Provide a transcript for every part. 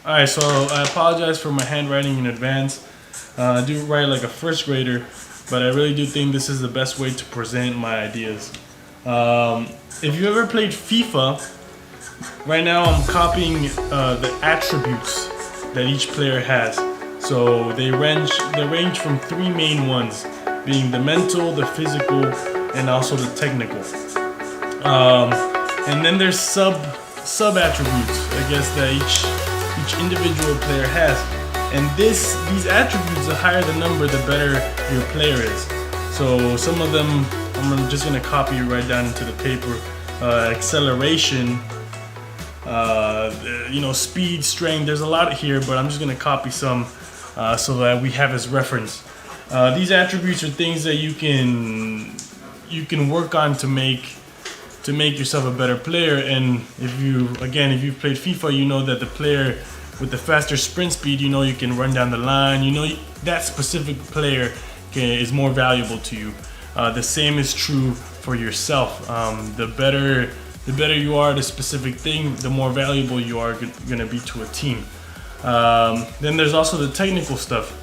Alright, so I apologize for my handwriting in advance. I do write like a first grader, but I really do think this is the best way to present my ideas. If you ever played FIFA, right now I'm copying the attributes that each player has. So they range from three main ones, being the mental, the physical, and also the technical. Um, and then there's sub attributes, I guess, that each individual player has. And these attributes, the higher the number, the better your player is. So some of them, just gonna copy right down into the paper. Acceleration, speed, strength. There's a lot here, but I'm just gonna copy some so that we have as reference. These attributes are things that you can work on to make yourself a better player. And if you've played FIFA, you know that the player with the faster sprint speed, you can run down the line. That specific player is more valuable to you. The same is true for yourself. The better you are at a specific thing, the more valuable you are going to be to a team. Then there's also the technical stuff.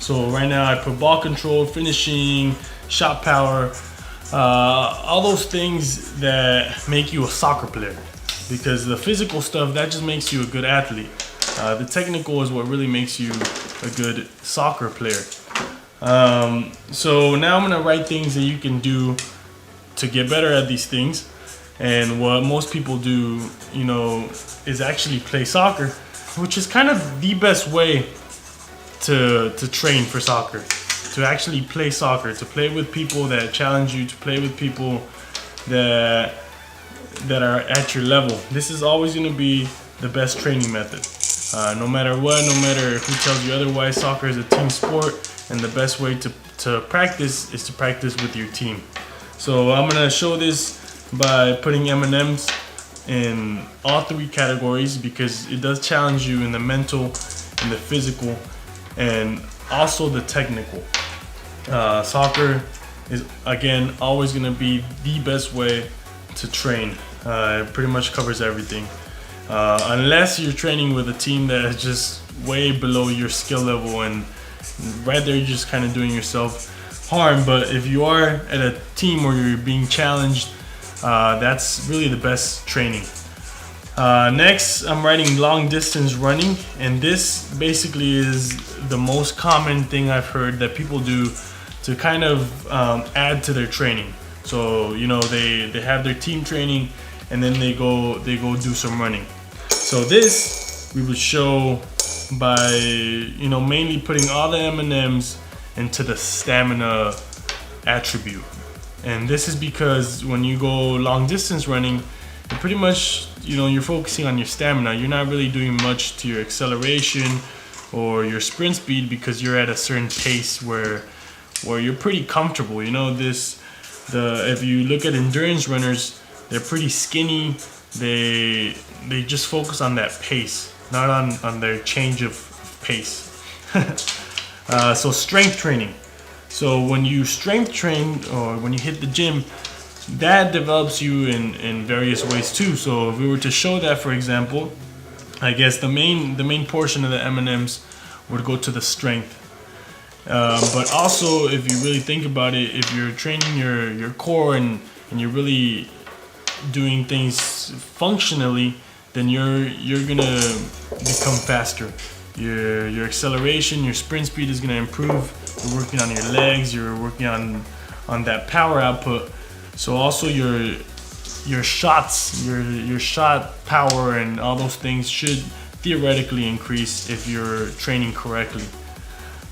So right now I put ball control, finishing, shot power, all those things that make you a soccer player. Because the physical stuff, that just makes you a good athlete. The technical is what really makes you a good soccer player. So now I'm gonna write things that you can do to get better at these things. And what most people do, is actually play soccer, which is kind of the best way to train for soccer. To actually play soccer, to play with people that challenge you, to play with people that are at your level. This is always gonna be the best training method. No matter what, no matter who tells you otherwise, soccer is a team sport, and the best way to practice is to practice with your team. So I'm gonna show this by putting M&Ms in all three categories, because it does challenge you in the mental, in the physical, and also the technical. Soccer is, again, always gonna be the best way to train. It pretty much covers everything. Unless you're training with a team that is just way below your skill level, and right there you're just kind of doing yourself harm. But if you are at a team where you're being challenged, that's really the best training. Next, I'm writing long distance running, and this basically is the most common thing I've heard that people do to kind of add to their training. So they have their team training, and then they go do some running. So this we would show by mainly putting all the M&Ms into the stamina attribute. And this is because when you go long distance running, you're pretty much you're focusing on your stamina. You're not really doing much to your acceleration or your sprint speed, because you're at a certain pace where you're pretty comfortable. If you look at endurance runners, they're pretty skinny. They just focus on that pace, not on their change of pace. So strength training. So when you strength train, or when you hit the gym, that develops you in various ways too. So if we were to show that, for example, I guess the main portion of the M&Ms would go to the strength. But also, if you really think about it, if you're training your core and you're really doing things functionally, then you're gonna become faster. Your acceleration, your sprint speed is gonna improve. You're working on your legs. You're working on that power output. So also your shots, your shot power, and all those things should theoretically increase if you're training correctly.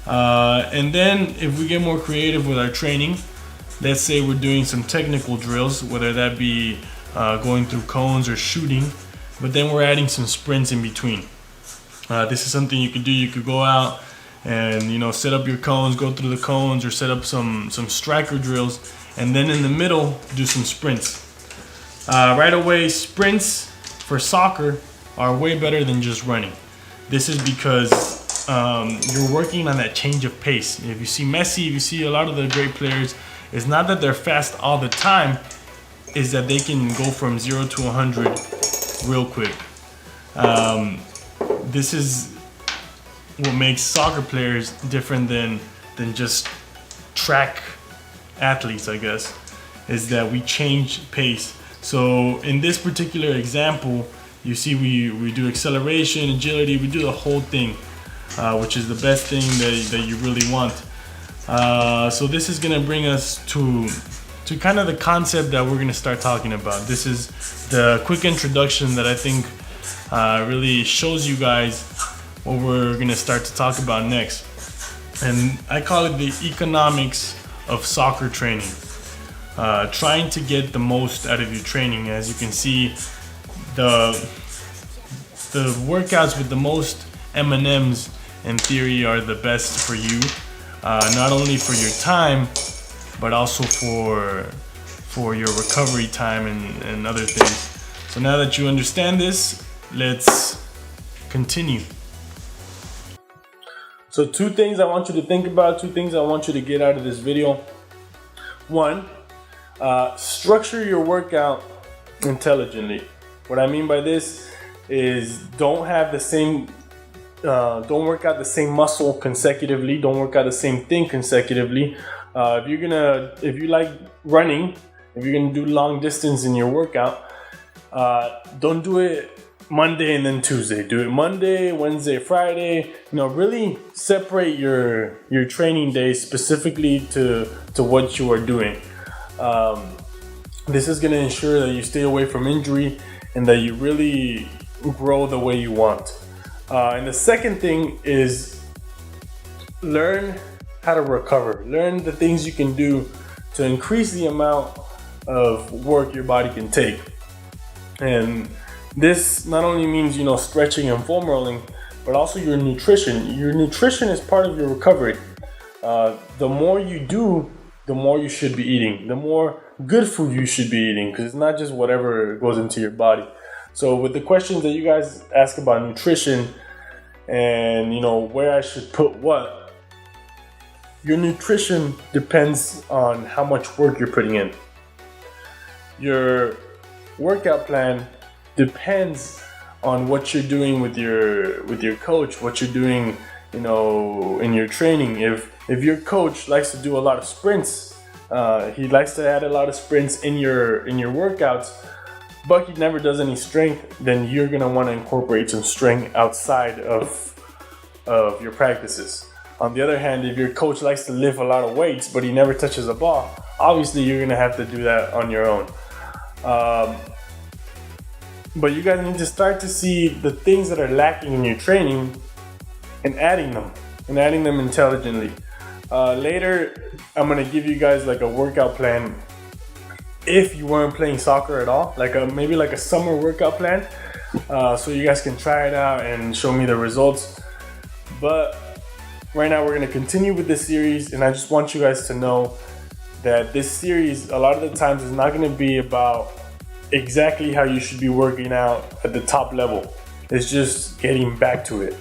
And then if we get more creative with our training, let's say we're doing some technical drills, whether that be going through cones or shooting, but then we're adding some sprints in between. This is something you could do. You could go out and set up your cones, go through the cones, or set up some striker drills, and then in the middle do some sprints. Right away, sprints for soccer are way better than just running. This is because you're working on that change of pace. If you see Messi, if you see a lot of the great players, it's not that they're fast all the time, is that they can go from 0 to 100 real quick. this is what makes soccer players different than just track athletes, I guess, is that we change pace. So in this particular example, you see we do acceleration, agility, we do the whole thing, which is the best thing that you really want. So this is gonna bring us to kind of the concept that we're gonna start talking about. This is the quick introduction that I think really shows you guys what we're gonna start to talk about next. And I call it the economics of soccer training. Trying to get the most out of your training. As you can see, the workouts with the most M&Ms in theory are the best for you, not only for your time, but also for your recovery time and other things. So now that you understand this, let's continue. So 2 things I want you to think about, 2 things I want you to get out of this video. 1, structure your workout intelligently. What I mean by this is don't work out the same muscle consecutively. Don't work out the same thing consecutively. If you like running, if you're gonna do long distance in your workout, don't do it Monday and then Tuesday. Do it Monday, Wednesday, Friday. Really separate your training days specifically to what you are doing. This is going to ensure that you stay away from injury and that you really grow the way you want. And the second thing is learn how to recover. Learn the things you can do to increase the amount of work your body can take. And this not only means, stretching and foam rolling, but also your nutrition. Your nutrition is part of your recovery. The more you do, the more you should be eating. The more good food you should be eating, because it's not just whatever goes into your body. So with the questions that you guys ask about nutrition and, where I should put what, your nutrition depends on how much work you're putting in. Your workout plan depends on what you're doing with your coach, what you're doing, in your training. If your coach likes to do a lot of sprints, he likes to add a lot of sprints in your workouts, but he never does any strength, then you're gonna want to incorporate some strength outside of your practices. On the other hand, if your coach likes to lift a lot of weights, but he never touches a ball, obviously you're gonna have to do that on your own. But you guys need to start to see the things that are lacking in your training and adding them intelligently. Later, I'm gonna give you guys like a workout plan if you weren't playing soccer at all, maybe like a summer workout plan, so you guys can try it out and show me the results. But right now we're gonna continue with this series, and I just want you guys to know that this series a lot of the times is not gonna be about exactly how you should be working out at the top level. It's just getting back to it.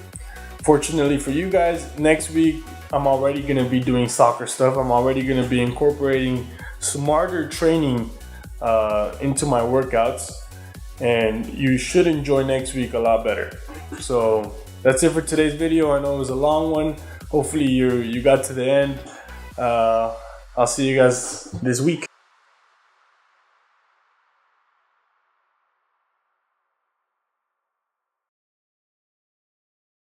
Fortunately for you guys, next week I'm already going to be doing soccer stuff. I'm already going to be incorporating smarter training into my workouts, and you should enjoy next week a lot better. So that's it for today's video. I know it was a long one. Hopefully you got to the end. I'll see you guys this week.